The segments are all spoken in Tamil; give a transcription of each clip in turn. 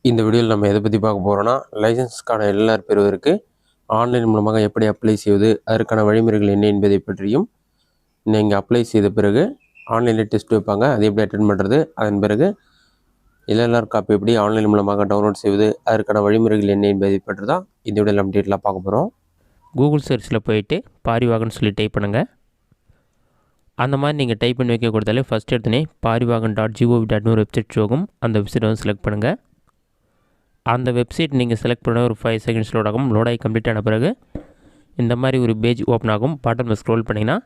இந்த வீடியோவில் நம்ம எதை பற்றி பார்க்க போகிறோன்னா, லைசன்ஸ்க்கான எல்எல்ஆர் பெறுவதற்கு ஆன்லைன் மூலமாக எப்படி அப்ளை செய்வது, அதற்கான வழிமுறைகள் என்ன என்பதை பற்றியும், நீங்கள் அப்ளை செய்த பிறகு ஆன்லைனில் டெஸ்ட் வைப்பாங்க, அதை எப்படி அட்டென்ட் பண்ணுறது, அதன் பிறகு எல்எல்ஆர் காப்பி எப்படி ஆன்லைன் மூலமாக டவுன்லோட் செய்வது, அதற்கான வழிமுறைகள் என்ன என்பதை பற்றி தான் இந்த வீடியோவில் நம்ம டீட்டெயிலாக பார்க்க போகிறோம். கூகுள் சர்ச்சில் போயிட்டு பாரிவாகன் சொல்லி டைப் பண்ணுங்கள். அந்த மாதிரி நீங்கள் டைப் பண்ணி வைக்க கொடுத்தாலே ஃபஸ்ட் எடுத்துனே parivagan.gov.in ஒரு வெப்சைட் ஷோகும். அந்த வெப்சைட் வந்து செலக்ட் பண்ணுங்கள். அந்த வெப்சைட் நீங்கள் செலக்ட் பண்ண ஒரு 5 செகண்ட்ஸ் லோட் ஆகும். லோட் ஆகி கம்ப்ளீட் ஆன பிறகு இந்த மாதிரி ஒரு பேஜ் ஓப்பன் ஆகும். பாட்டமில் ஸ்க்ரோல் பண்ணிங்கன்னா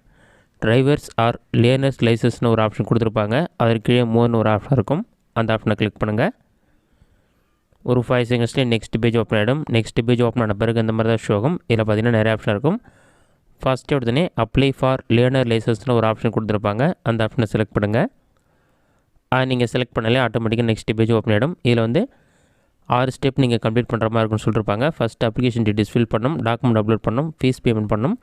டிரைவர்ஸ் ஆர் லேர்னர்ஸ் லைசன்ஸ்னு ஒரு ஆப்ஷன் கொடுத்துருப்பாங்க. அதற்கு கீழே மோர்னு ஒரு ஆப்ஷன் இருக்கும். அந்த ஆப்ஷனை கிளிக் பண்ணுங்கள். ஒரு 5 செகண்ட்ஸ்லேயே நெக்ஸ்ட் பேஜ் ஓப்பன் ஆகிடும். நெக்ஸ்ட் பேஜ் ஓப்பன் ஆன பிறகு இந்த மாதிரி தான் ஷோ ஆகும். இதில் பார்த்தீங்கன்னா நிறைய ஆப்ஷன் இருக்கும். ஃபஸ்ட்டு உடனே அப்ளை ஃபார் லேர்னர் லைசன்ஸ்னு ஒரு ஆப்ஷன் கொடுத்துருப்பாங்க. அந்த ஆப்ஷனை செலக்ட் பண்ணுங்கள். அது நீங்கள் செலக்ட் பண்ணாலே ஆட்டோமேட்டிக்காக நெக்ஸ்ட் பேஜ் ஓப்பன் ஆகிடும். இதில் வந்து 6 ஸ்டெப் நீங்கள் கம்ப்ளீட் பண்ணுற மாதிரி இருக்குன்னு சொல்லியிருப்பாங்க. ஃபஸ்ட்டு அப்ளிகேஷன் டீட்டெயில்ஸ் ஃபில் பண்ணணும், டாக்குமெண்ட் அப்லோட் பண்ணணும், ஃபீஸ் பேமெண்ட் பண்ணணும்,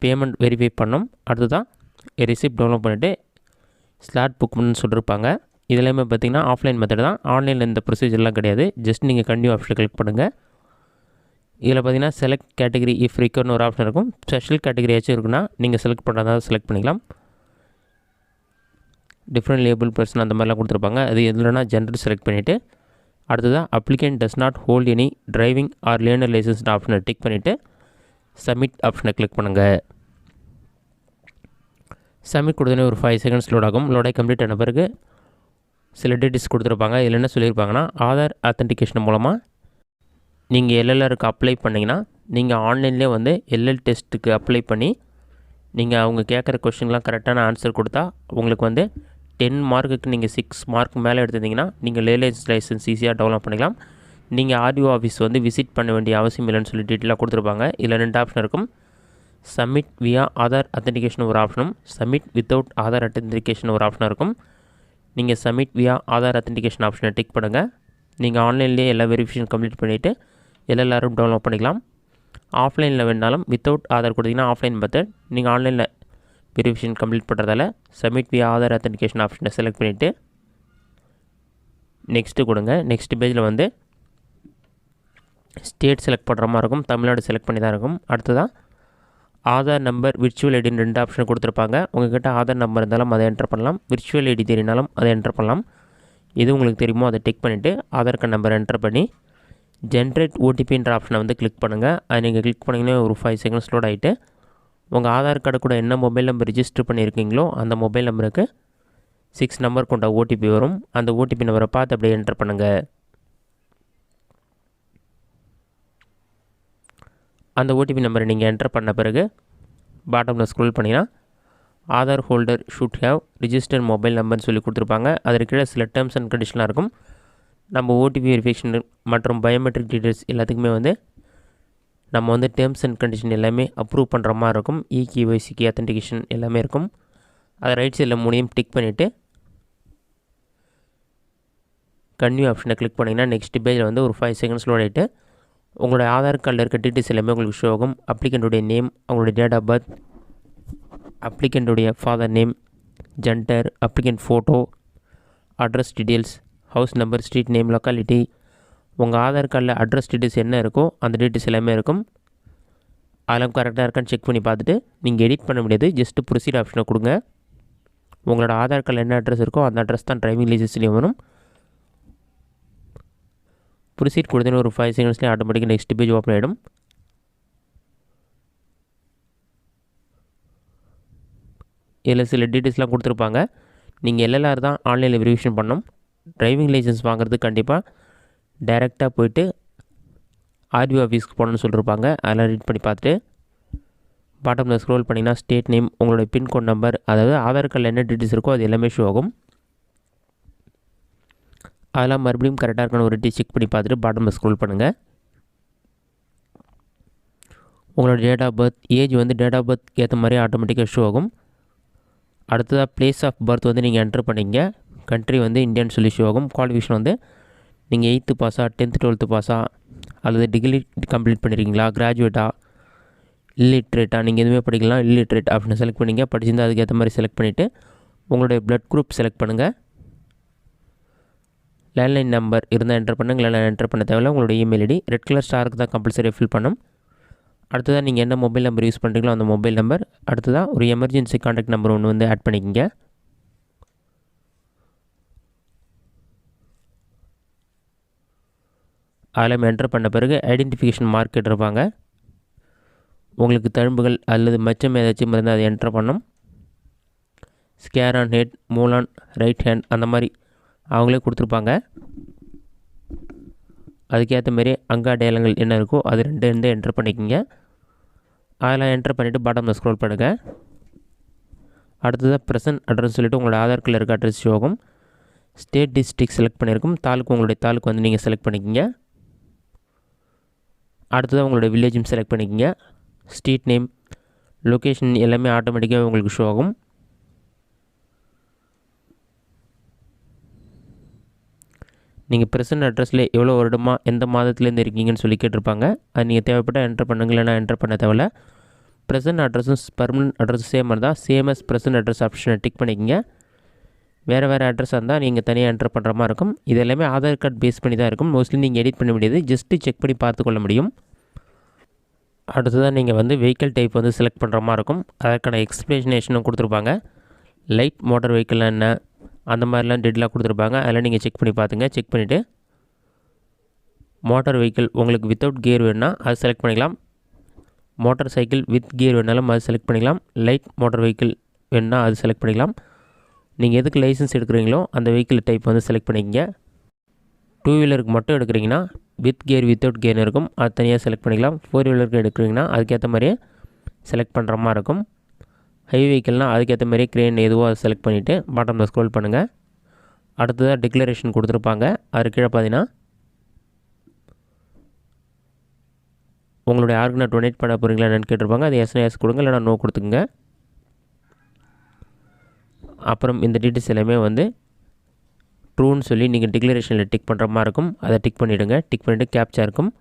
பேமெண்ட் வெரிஃபை பண்ணணும். அடுத்து தான் ரிசிப்ட் டவுன்லோட் பண்ணிவிட்டு ஸ்லாட் புக் பண்ணணும்னு சொல்லியிருப்பாங்க. இதெல்லாமே பார்த்திங்கன்னா ஆஃப்லைன் மெத்தட் தான். ஆன்லைனில் இந்த ப்ரொசீஜர்லாம் கிடையாது. ஜஸ்ட் நீங்கள் கண்டினியூ ஆப்ஷனை கிளிக் பண்ணுங்கள். இதில் பார்த்தீங்கன்னா செலக்ட் கேட்டகரி இஃப் ரிக்வயர்னு ஒரு ஆப்ஷன் இருக்கும். ஸ்பெஷல் கேட்டகரியாச்சும் இருக்குன்னா நீங்கள் செலக்ட் பண்ணுறதா செலக்ட் பண்ணிக்கலாம். டிஃப்ரெண்ட் லேபிள் பர்சன் அந்த மாதிரிலாம் கொடுத்துருப்பாங்க. அது எதுலனா ஜென்ரல் செலக்ட் பண்ணிவிட்டு அடுத்ததான் applicant does not hold any driving or learner licence ஆப்ஷனை டிக் பண்ணிவிட்டு சப்மிட் ஆப்ஷனை கிளிக் பண்ணுங்கள். சப்மிட் கொடுத்தோன்னே ஒரு 5 செகண்ட்ஸ் லோட் ஆகும். லோடாகி கம்ப்ளீட் ஆன பிறகு சில டீட்டெயில்ஸ் கொடுத்துருப்பாங்க. இதில் என்ன சொல்லியிருப்பாங்கன்னா, ஆதார் ஆத்தென்டிகேஷன் மூலமாக நீங்கள் எல்எல்ஆருக்கு அப்ளை பண்ணிங்கன்னா நீங்கள் ஆன்லைன்லேயே வந்து எல்எல் டெஸ்ட்டுக்கு அப்ளை பண்ணி நீங்கள் அவங்க கேட்குற கொஷின்லாம் கரெக்டான ஆன்சர் கொடுத்தா உங்களுக்கு வந்து 10 மார்க்குக்கு நீங்கள் 6 மார்க் மேலே எடுத்திருந்தீங்கன்னா நீங்கள் லேர்னர்ஸ் லைசன்ஸ் ஈஸியாக டெவலப் பண்ணிக்கலாம். நீங்கள் ஆர்டிஓ ஆஃபீஸ் வந்து விசிட் பண்ண வேண்டிய அவசியம் இல்லைன்னு சொல்லி டீட்டெயிலாக கொடுத்துருப்பாங்க. இதில் 2 ஆப்ஷன் இருக்கும். சப்மிட் வியா ஆதார் அத்தென்டிகேஷன் ஒரு ஆப்ஷனும், சப்மிட் வித்தவுட் ஆதார் அத்தென்டிகேஷன் ஒரு ஆப்ஷனும் இருக்கும். நீங்கள் சப்மிட் வியா ஆதார் அத்தென்டிகேஷன் ஆப்ஷனை டிக் பண்ணுங்கள். நீங்கள் ஆன்லைன்லேயே எல்லா வெரிஃபிகேஷன் கம்ப்ளீட் பண்ணிவிட்டு எல்எல்ஆரும் டவுன்லோட் பண்ணிக்கலாம். ஆஃப்லைனில் வேணாலும் வித்தவுட் ஆதார் கொடுத்தீங்கன்னா ஆஃப்லைன் மெத்தட். நீங்கள் ஆன்லைனில் வெரிஃபிகேஷன் கம்ப்ளீட் பண்ணுறதால சப்மிட் வியா ஆதார் அத்தென்டிகேஷன் ஆப்ஷனை செலக்ட் பண்ணிவிட்டு நெக்ஸ்ட்டு கொடுங்க. நெக்ஸ்ட் பேஜில் வந்து ஸ்டேட் செலக்ட் பண்ணுற மாதிரி இருக்கும். தமிழ்நாடு செலக்ட் பண்ணி தான் இருக்கும். அடுத்ததான் ஆதார் நம்பர் விர்ச்சுவல் ஐடின்னு 2 ஆப்ஷன் கொடுத்துருப்பாங்க. உங்கள்கிட்ட ஆதார் நம்பர் இருந்தாலும் அதை என்டர் பண்ணலாம். விர்ச்சுவல் ஐடி தெரியினாலும் அதை என்டர் பண்ணலாம். எது உங்களுக்கு தெரியுமோ அதை டிக் பண்ணிவிட்டு ஆதார் கார்டு நம்பர் என்டர் பண்ணி ஜென்ரேட் ஓடிபின்ற ஆப்ஷனை வந்து கிளிக் பண்ணுங்கள். அது நீங்கள் கிளிக் பண்ணிங்கன்னா ஒரு 5 செகண்ட்ஸ் லோட் ஆகிட்டு உங்கள் ஆதார் கார்டு கூட என்ன மொபைல் நம்பர் ரிஜிஸ்டர் பண்ணியிருக்கீங்களோ அந்த மொபைல் நம்பருக்கு 6 நம்பர் கொண்ட ஓடிபி வரும். அந்த ஓடிபி நம்பரை பார்த்து அப்படியே என்டர் பண்ணுங்கள். அந்த ஓடிபி நம்பரை நீங்கள் என்டர் பண்ண பிறகு பாட்டமில் ஸ்க்ரோல் பண்ணிங்கன்னா Aadhaar holder should have register mobile நம்பர்னு சொல்லி கொடுத்துருப்பாங்க. அதற்கு கீழே சில டேர்ம்ஸ் அண்ட் கண்டிஷனாக இருக்கும். நம்ம ஓடிபி வெரிஃபிகேஷன் மற்றும் பயோமெட்ரிக் டீட்டெயில்ஸ் எல்லாத்துக்குமே வந்து நம்ம வந்து டேர்ம்ஸ் அண்ட் கண்டிஷன் எல்லாமே அப்ரூவ் பண்ணுற மாதிரி இருக்கும். இகேஒய்சிக்கு அத்தென்டிகேஷன் எல்லாமே இருக்கும். அதை ரைட் சைடில் 3 டிக் பண்ணிவிட்டு கன்டினியூ ஆப்ஷனை கிளிக் பண்ணிங்கன்னா நெக்ஸ்ட் பேஜில் வந்து ஒரு 5 செகண்ட்ஸ் லோட் ஆகிட்டு உங்களோட ஆதார் கார்டில் இருக்க டீட்டெயில்ஸ் எல்லாமே உங்களுக்கு ஷோ ஆகும். அப்ளிகண்ட்டுடைய நேம், அவங்களுடைய டேட் ஆஃப் பர்த், அப்ளிகண்ட்டுடைய father name, gender, applicant photo, address details, house number, street name, locality, உங்கள் ஆதார் கார்டில் அட்ரஸ் டீட்டெயில்ஸ் என்ன இருக்கோ அந்த டீட்டெயில்ஸ் எல்லாமே இருக்கும். அதெல்லாம் கரெக்டாக இருக்கான்னு செக் பண்ணி பார்த்துட்டு நீங்கள் எடிட் பண்ண முடியாது. ஜஸ்ட்டு ப்ரொசீட் ஆப்ஷனை கொடுங்க. உங்களோட ஆதார் கார்டில் என்ன அட்ரஸ் இருக்கோ அந்த அட்ரஸ் தான் டிரைவிங் லைசன்ஸ்லேயும் வரும். ப்ரொசீட் கொடுத்தீங்கன்னா ஒரு 5 செகண்ட்ஸ்லேயே ஆட்டோமேட்டிக்காக நெக்ஸ்ட் பேஜ் ஓப்பன் ஆகிடும். இதில் சில டீட்டெயில்ஸ்லாம் கொடுத்துருப்பாங்க. நீங்கள் எல்எல்ஆர் தான் ஆன்லைனில் வெரிஃபிகேஷன் பண்ணணும். டிரைவிங் லைசன்ஸ் வாங்குறது கண்டிப்பாக டைரெக்டாக போய்ட்டு ஆர்டிஓ ஆஃபீஸ்க்கு போகணுன்னு சொல்லியிருப்பாங்க. அதெல்லாம் ரீட் பண்ணி பார்த்துட்டு பாட்டமில் ஸ்க்ரோல் பண்ணிங்கன்னா ஸ்டேட் நேம், உங்களோட பின்கோட் நம்பர், அதாவது ஆதார் கார்டில் என்ன டீட்டெயில்ஸ் இருக்கோ அது எல்லாமே ஷோ ஆகும். அதெல்லாம் மறுபடியும் கரெக்டாக இருக்கான ஒரு செக் பண்ணி பார்த்துட்டு பாட்டமில் ஸ்க்ரோல் பண்ணுங்கள். உங்களோட டேட் ஆஃப் பர்த், ஏஜ் வந்து டேட் ஆஃப் பர்த் ஏற்ற மாதிரி ஆட்டோமேட்டிக்காக ஷோ ஆகும். அடுத்ததாக பிளேஸ் ஆஃப் பர்த் வந்து நீங்கள் என்டர் பண்ணிங்க. கண்ட்ரி வந்து இந்தியான்னு சொல்லி ஷோ ஆகும். குவாலிஃபிகேஷன் வந்து நீங்கள் 8th பாஸா, 10th 12th பாஸா, அல்லது டிகிரி கம்ப்ளீட் பண்ணியிருக்கீங்களா, கிராஜுவேட்டா, இல்லிட்ரேட்டா, நீங்கள் எதுவுமே படிக்கலாம். இல்லிட்ரேட் ஆப்ஷனை செலக்ட் பண்ணிங்க. படிச்சிருந்தால் அதுக்கேற்ற மாதிரி செலக்ட் பண்ணிவிட்டு உங்களுடைய ப்ளட் குரூப் செலக்ட் பண்ணுங்கள். லேண்ட்லைன் நம்பர் இருந்தால் என்டர் பண்ணுங்க, இல்லைனா என்டர் பண்ண தேவையில்ல. உங்களோட இமெயில் ஐடி ரெட் கலர் ஸ்டாருக்கு தான் கம்பல்சரியாக ஃபில் பண்ணும். அடுத்ததாக நீங்கள் என்ன மொபைல் நம்பர் யூஸ் பண்ணுறீங்களோ அந்த மொபைல் நம்பர். அடுத்ததாக ஒரு எமர்ஜென்சி கான்டாக்ட் நம்பர் ஒன்று வந்து ஆட் பண்ணிக்கோங்க. அதில் என்டர் பண்ண பிறகு ஐடென்டிஃபிகேஷன் மார்க் கேட்டிருப்பாங்க. உங்களுக்கு தழும்புகள் அல்லது மச்சம் ஏதாச்சும் இருந்தால் அதை என்டர் பண்ணும். Scar on head, mole on right hand அந்த மாதிரி அவங்களே கொடுத்துருப்பாங்க. அதுக்கேற்ற மாரி அங்க அடையாளங்கள் என்ன இருக்கோ அது ரெண்டு என்டர் பண்ணிக்கோங்க. அதெல்லாம் என்டர் பண்ணிவிட்டு பாட்டமில் ஸ்க்ரோல் பண்ணுங்கள். அடுத்ததாக ப்ரெசன்ட் அட்ரஸ் சொல்லிவிட்டு உங்களோட ஆதார் கார்டில் இருக்க அட்ரஸ் ஷோ ஆகும். ஸ்டேட் டிஸ்ட்ரிக்ட் செலக்ட் பண்ணியிருக்கும். தாலுக்கு உங்களுடைய தாலுக்கு வந்து நீங்கள் செலக்ட் பண்ணிக்கோங்க. அடுத்ததாக உங்களோட வில்லேஜும் செலக்ட் பண்ணிக்கோங்க. ஸ்ட்ரீட் நேம், லொக்கேஷன் எல்லாமே ஆட்டோமேட்டிக்காக உங்களுக்கு ஷோ ஆகும். நீங்கள் ப்ரெசன்ட் அட்ரஸில் எவ்வளோ வருடமாக எந்த மாதத்துலேருந்து இருக்கீங்கன்னு சொல்லி கேட்டிருப்பாங்க. அது நீங்கள் தேவைப்பட்டால் என்டர் பண்ணுங்க, இல்லைனா என்டர் பண்ண தேவையில்ல. ப்ரெசன்ட் அட்ரஸும் பர்மனெண்ட் அட்ரஸும் சேம் மாதிரி தான். சேம் அஸ் ப்ரெசன்ட் அட்ரஸ் ஆப்ஷனை டிக் பண்ணிக்கோங்க. வேறு அட்ரஸாக இருந்தால் நீங்கள் தனியாக என்டர் பண்ணுற மாதிரி இருக்கும். இது எல்லாமே ஆதார் கார்டு பேஸ் பண்ணி தான் இருக்கும். மோஸ்ட்லி நீங்கள் எடிட் பண்ண முடியாது, ஜஸ்ட்டு செக் பண்ணி பார்த்துக்கொள்ள முடியும். அடுத்ததாக நீங்கள் வந்து வெஹிக்கிள் டைப் வந்து செலக்ட் பண்ணுற மாதிரி இருக்கும். அதற்கான எக்ஸ்ப்ளனேஷனும் கொடுத்துருப்பாங்க. லைட் மோட்டார் வெஹிக்கிள்லாம் என்ன அந்த மாதிரிலாம் டீட்டெயிலாக கொடுத்துருப்பாங்க. அதெல்லாம் நீங்கள் செக் பண்ணி பார்த்துங்க. செக் பண்ணிவிட்டு மோட்டார் வெஹிக்கிள் உங்களுக்கு வித்தவுட் கியர் வேணுன்னா அது செலக்ட் பண்ணிக்கலாம். மோட்டார் சைக்கிள் வித் கியர் வேணாலும் அது செலக்ட் பண்ணிக்கலாம். லைட் மோட்டார் வெஹிக்கிள் வேணுன்னா அது செலக்ட் பண்ணிக்கலாம். நீங்கள் எதுக்கு லைசன்ஸ் எடுக்கிறீங்களோ அந்த வெஹிக்கிள் டைப் வந்து செலக்ட் பண்ணிக்கங்க. 2 வீலருக்கு மட்டும் எடுக்கிறீங்கன்னா வித் கியர் வித்தவுட் கியர் இருக்கும், அது தனியாக செலக்ட் பண்ணிக்கலாம். 4 வீலருக்கு எடுக்கிறீங்கன்னா அதுக்கேற்ற மாதிரியே செலக்ட் பண்ணுற மாதிரி இருக்கும். ஹை வெஹிக்கிள்னால் அதுக்கேற்ற மாதிரியே க்ரேன் எதுவோ அதை செலக்ட் பண்ணிவிட்டு பாட்டமில் ஸ்க்ரோல் பண்ணுங்கள். அடுத்ததாக டிக்ளரேஷன் கொடுத்துருப்பாங்க. அது கீழே பார்த்தீங்கன்னா உங்களுடைய ஆர்கனை டொனேட் பண்ண போகிறீங்களா என்னென்னு கேட்டிருப்பாங்க. அது எஸ் கொடுங்க, இல்லைனா நோ கொடுத்துக்குங்க. அப்புறம் இந்த டீட்டெயில்ஸ் எல்லாமே வந்து ட்ரூன்னு சொல்லி நீங்கள் டிக்ளரேஷனில் டிக் பண்ணுற மாதிரி இருக்கும். அதை டிக் பண்ணிவிடுங்க. டிக் பண்ணிவிட்டு கேப்ச்சா இருக்கும்,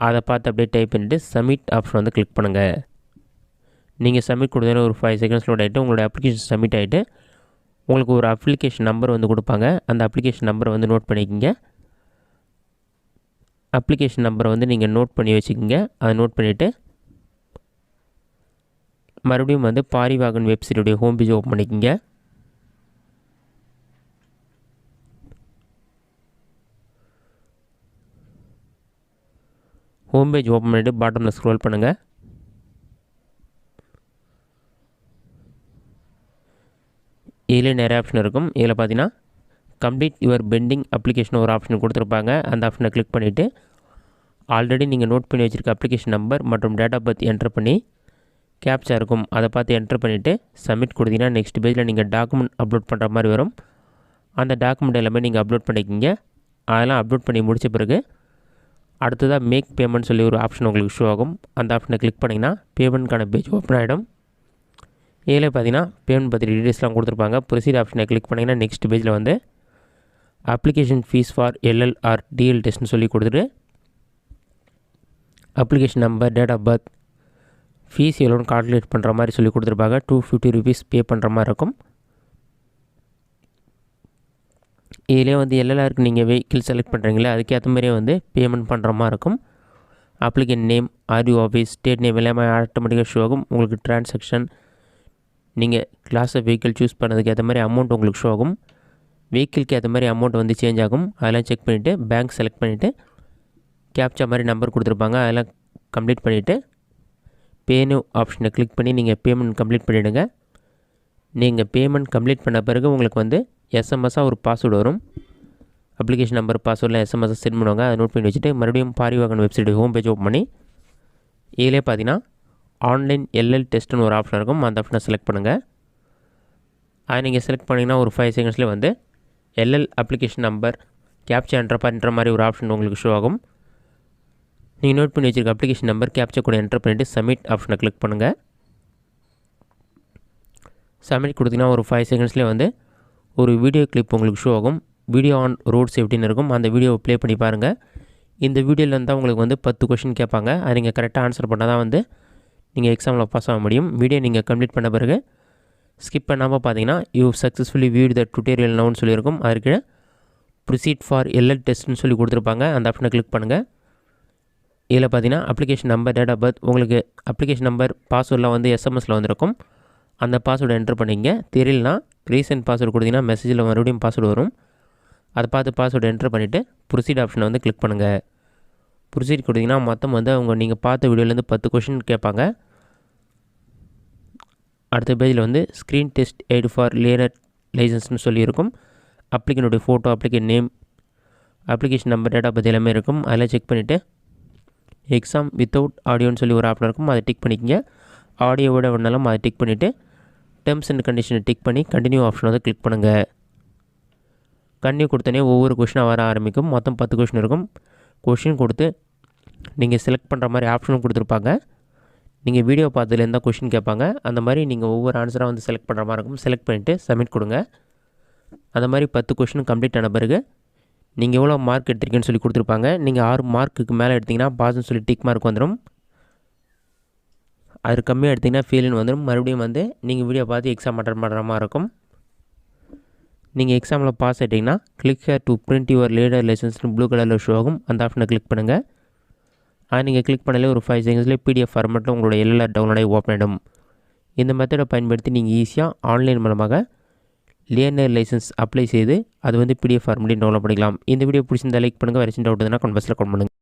அதை பார்த்து அப்படியே டைப் பண்ணிவிட்டு சப்மிட் ஆப்ஷன் வந்து கிளிக் பண்ணுங்கள். நீங்கள் சப்மிட் கொடுத்தீங்கன்னா ஒரு 5 செகண்ட்ஸ் லோட் ஆகிட்டு உங்களோட அப்ளிகேஷன் சப்மிட் ஆகிட்டு உங்களுக்கு ஒரு அப்ளிகேஷன் நம்பர் வந்து கொடுப்பாங்க. அந்த அப்ளிகேஷன் நம்பரை வந்து நோட் பண்ணிக்கோங்க. அப்ளிகேஷன் நம்பரை வந்து நீங்கள் நோட் பண்ணி வச்சுக்கோங்க. அதை நோட் பண்ணிவிட்டு மறுபடியும் வந்து பாரிவாகன் வெப்சைட்டுடைய ஹோம் பேஜ் ஓப்பன் பண்ணிக்கோங்க. ஹோம் பேஜ் ஓப்பன் பண்ணிவிட்டு பாட்டமில் ஸ்க்ரோல் பண்ணுங்கள். இதில் நிறைய ஆப்ஷன் இருக்கும். இதில் பார்த்தீங்கன்னா கம்ப்ளீட் யுவர் பெண்டிங் அப்ளிகேஷன் ஒரு ஆப்ஷன் கொடுத்துருப்பாங்க. அந்த ஆப்ஷனை கிளிக் பண்ணிவிட்டு ஆல்ரெடி நீங்கள் நோட் பண்ணி வச்சுருக்க அப்ளிகேஷன் நம்பர் மற்றும் டேட் ஆஃப் பர்த் என்டர் பண்ணி கேப்ச்சா இருக்கும், அதை பார்த்து என்டர் பண்ணிவிட்டு சப்மிட் கொடுத்தீங்கன்னா நெக்ஸ்ட் பேஜில் நீங்கள் டாக்குமெண்ட் அப்லோட் பண்ணுற மாதிரி வரும். அந்த டாக்குமெண்ட் எல்லாமே நீங்கள் அப்லோட் பண்ணிக்கிங்க. அதெல்லாம் அப்லோட் பண்ணி முடித்த பிறகு அடுத்ததாக மேக் பேமெண்ட் சொல்லி ஒரு ஆப்ஷன் உங்களுக்கு ஷோ ஆகும். அந்த ஆப்ஷனை கிளிக் பண்ணிங்கன்னா பேமெண்ட்கான பேஜ் ஓப்பன் ஆகிடும். இதில் பார்த்தீங்கன்னா பேமெண்ட் பற்றி டீட்டெயில்ஸ்லாம் கொடுத்துருப்பாங்க. ப்ரொசீட் ஆப்ஷனை கிளிக் பண்ணிங்கன்னா நெக்ஸ்ட் பேஜில் வந்து application fees for LLR DL டெஸ்ட்னு சொல்லி கொடுத்துட்டு application number, date of birth, fees எவ்வளோன்னு கால்குலேட் பண்ணுற மாதிரி சொல்லி கொடுத்துருப்பாங்க. 250 rupees பே பண்ணுற மாதிரி இருக்கும். இதிலே வந்து எல்எல்ஆருக்கு நீங்கள் வெஹிக்கிள் செலக்ட் பண்ணுறீங்களே அதுக்கேற்ற மாதிரியே வந்து பேமெண்ட் பண்ணுற மாதிரி இருக்கும். Application name, RTO office, state name எல்லாமே ஆட்டோமேட்டிக்காக ஷோ ஆகும். உங்களுக்கு டிரான்சாக்ஷன், நீங்கள் கிளாஸ் ஆஃப் வெஹிக்கிள் சூஸ் பண்ணதுக்கு ஏற்ற மாதிரி அமௌண்ட் உங்களுக்கு ஷோ ஆகும். வெஹிக்கிளுக்கு ஏற்ற மாதிரி அமௌண்ட் வந்து சேஞ்ச் ஆகும். அதெல்லாம் செக் பண்ணிவிட்டு பேங்க் செலக்ட் பண்ணிவிட்டு கேப்ச்சா மாதிரி நம்பர் கொடுத்துருப்பாங்க. அதெல்லாம் கம்ப்ளீட் பண்ணிவிட்டு பேனு ஆப்ஷனை கிளிக் பண்ணி நீங்கள் பேமெண்ட் கம்ப்ளீட் பண்ணிவிடுங்க. நீங்கள் பேமெண்ட் கம்ப்ளீட் பண்ண பிறகு உங்களுக்கு வந்து எஸ்எம்எஸ்ஸாக ஒரு பாஸ்வேர்டு வரும். அப்ளிகேஷன் நம்பர், பாஸ்வேர்டில் எஸ்எம்எஸ்ஸை சென்ட் பண்ணுவாங்க. அதை நோட் பண்ணி வச்சுட்டு மறுபடியும் Parivahan website home page open பண்ணி இதிலே பார்த்தீங்கன்னா ஆன்லைன் எல்எல் டெஸ்ட்டுன்னு ஒரு ஆப்ஷன் இருக்கும். அந்த ஆப்ஷனை செலக்ட் பண்ணுங்கள். அதை நீங்கள் செலக்ட் பண்ணிங்கன்னா ஒரு 5 செகண்ட்ஸ்லேயே வந்து LL application number captcha enter பண்ணுற மாதிரி ஒரு ஆப்ஷன் உங்களுக்கு ஷோ ஆகும். நீங்கள் நோட் பண்ணி வச்சுருக்க அப்ளிகேஷன் நம்பர் கேப்ச்சா கூட என்டர் பண்ணிவிட்டு சப்மிட் ஆப்ஷனை கிளிக் பண்ணுங்கள். சப்மிட் கொடுத்தீங்கன்னா ஒரு 5 செகண்ட்ஸ்லேயே வந்து ஒரு வீடியோ கிளிப் உங்களுக்கு ஷோ ஆகும். வீடியோ ஆன் ரோட் சேஃப்டின்னு இருக்கும். அந்த வீடியோவை ப்ளே பண்ணி பாருங்கள். இந்த வீடியோவில் இருந்தால் உங்களுக்கு வந்து 10 கொஷின் கேட்பாங்க. அதை நீங்கள் கரெக்டாக ஆன்சர் பண்ணால் தான் வந்து நீங்கள் எக்ஸாமில் பாஸ் ஆக முடியும். வீடியோ நீங்கள் கம்ப்ளீட் பண்ண பிறகு ஸ்கிப் பண்ணாமல் பார்த்தீங்கன்னா you successfully viewed the tutorial நவுன்னு சொல்லியிருக்கும். அதற்கு ப்ரொசீட் ஃபார் எல்எல் டெஸ்ட்னு சொல்லி கொடுத்துருப்பாங்க. அந்த ஆப்ஷனை கிளிக் பண்ணுங்கள். இதில் பார்த்தீங்கன்னா application number, date of birth, உங்களுக்கு அப்ளிகேஷன் நம்பர், பாஸ்வேர்டெலாம் வந்து எஸ்எம்எஸில் வந்திருக்கும். அந்த பாஸ்வேர்டை என்ட்ரு பண்ணிங்க. தெரியலனா ரீசெண்ட் பாஸ்வேர்டு கொடுத்தீங்கன்னா மெசேஜில் மறுபடியும் பாஸ்வேர்டு வரும். அதை பார்த்து பாஸ்வேர்டு என்ட்ரு பண்ணிவிட்டு ப்ரொசீட் ஆப்ஷனை வந்து கிளிக் பண்ணுங்கள். ப்ரொசீட் கொடுத்தீங்கன்னா மொத்தம் வந்து நீங்கள் பார்த்த வீடியோலேருந்து 10 கொஷின் கேட்பாங்க. அடுத்த பேஜில் வந்து screen test aid for learner லைசன்ஸ்னு சொல்லியிருக்கும். அப்ளிகனுடைய photo, application name, application number, date of birth எல்லாமே இருக்கும். அதெல்லாம் செக் பண்ணிவிட்டு எக்ஸாம் வித்தவுட் ஆடியோன்னு சொல்லி ஒரு ஆப்ஷன் இருக்கும். அதை டிக் பண்ணிக்கங்க. ஆடியோவோட வேணாலும் அதை டிக் பண்ணிவிட்டு டேர்ம்ஸ் அண்ட் கண்டிஷனை டிக் பண்ணி கண்டினியூ ஆப்ஷன் வந்து கிளிக் பண்ணுங்கள். கண்டினியூ கொடுத்தனே ஒவ்வொரு கொஷினாக வர ஆரம்பிக்கும். மொத்தம் 10 கொஷின் இருக்கும். கொஷின் கொடுத்து நீங்கள் செலக்ட் பண்ணுற மாதிரி ஆப்ஷனும் கொடுத்துருப்பாங்க. நீங்கள் வீடியோ பார்த்ததுல இருந்தால் கொஷின் கேட்பாங்க. அந்த மாதிரி நீங்கள் ஒவ்வொரு ஆன்சராக வந்து செலக்ட் பண்ணுற மாதிரி இருக்கும். செலக்ட் பண்ணிவிட்டு சப்மிட் கொடுங்க. அந்த மாதிரி 10 கொஷின் கம்ப்ளீட் ஆன பிறகு நீங்கள் எவ்வளோ மார்க் எடுத்திருக்கீங்கன்னு சொல்லி கொடுத்துருப்பாங்க. நீங்கள் 6 மார்க்குக்கு மேலே எடுத்திங்கன்னா பாஸ்ன்னு சொல்லி டிக் மார்க் வந்துடும். அது கம்மியாக எடுத்திங்கன்னா ஃபெயிலுன்னு வந்துடும். மறுபடியும் வந்து நீங்கள் வீடியோ பார்த்து எக்ஸாம் அட்டன் பண்ணுற மாதிரி இருக்கும். நீங்கள் எக்ஸாமில் பாஸ் ஆகிட்டிங்கன்னா click here to print your learner லைசன்ஸ்னு ப்ளூ கலரில் ஷோ ஆகும். அந்த ஆப்ஷனை கிளிக் பண்ணுங்கள். அது நீங்கள் கிளிக் பண்ணாலே ஒரு 5 செகண்ட்ஸ்லேயே பிடிஎஃப் ஃபார்மெட்டில் உங்களோட எல்எல்ஆர் டவுன்லோட் ஆகி ஓப்பன் ஆகிடும். இந்த மெத்தடை பயன்படுத்தி நீங்கள் ஈஸியாக ஆன்லைன் மூலமாக லேர்னர் லைசன்ஸ் அப்ளை செய்து அது வந்து பிடிஎஃப் ஃபார்மெட்டையும் டவுன்லோட் பண்ணிக்கலாம். இந்த வீடியோ பிடிச்சிருந்தால் லைக் பண்ணுங்கள். வேறு சின்ன டவுட் இருந்தால் கமெண்ட் பாக்ஸில் கமெண்ட் பண்ணுங்கள்.